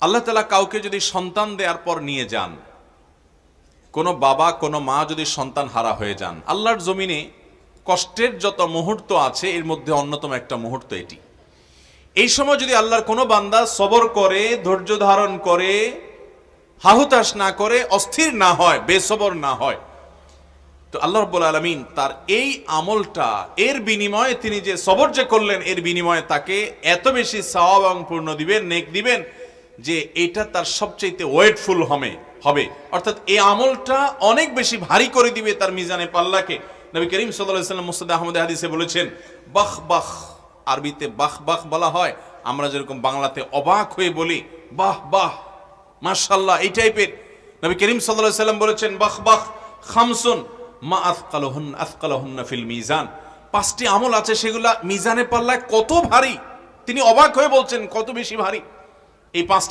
আল্লাহ তাআলা কাউকে যদি সন্তান দেওয়ার পর নিয়ে যান, কোনো বাবা কোনো মা যদি সন্তান হারা হয়ে যান, আল্লাহর জমিনে কষ্টের যত মুহূর্ত আছে এর মধ্যে অন্যতম একটা মুহূর্ত এটি। এই সময় যদি আল্লাহর কোনো বান্দা সবর করে, ধৈর্য ধারণ করে, হাহুতাশ না করে, অস্থির না হয়, বেসবর না হয়, তো আল্লাহ রাব্বুল আলামিন তার এই আমলটা, এর বিনিময়ে তিনি যে সবর যে করলেন, এর বিনিময়ে তাকে এত বেশি সওয়াব এবং পুণ্য দিবেন, নেক দিবেন, যে এটা তার সবচেয়ে ওয়েটফুল হবে। অর্থাৎ এই আমলটা অনেক বেশি ভারী করে দিবে তার মিজানে পাল্লাকে। নবী করিম সাল্লাল্লাহু আলাইহি ওয়াসাল্লাম মুসনাদ আহমদ হাদিসে বলেছেন, বাহ বাহ, আরবিতে বাহ বাহ বলা হয়, আমরা যেরকম বাংলাতে অবাক হয়ে বলি বাহ বাহ, মাশাআল্লাহ, এই টাইপের। নবী করিম সাল্লাল্লাহু আলাইহি ওয়াসাল্লাম বলেছেন, বাহ বাহ খামসুন মা আথকালাহুন্না ফিল মিজান, পাঁচটি আমল আছে সেগুলা মিজানে পাল্লায় কত ভারী, তিনি অবাক হয়ে বলছেন কত বেশি ভারী। এই পাঁচটি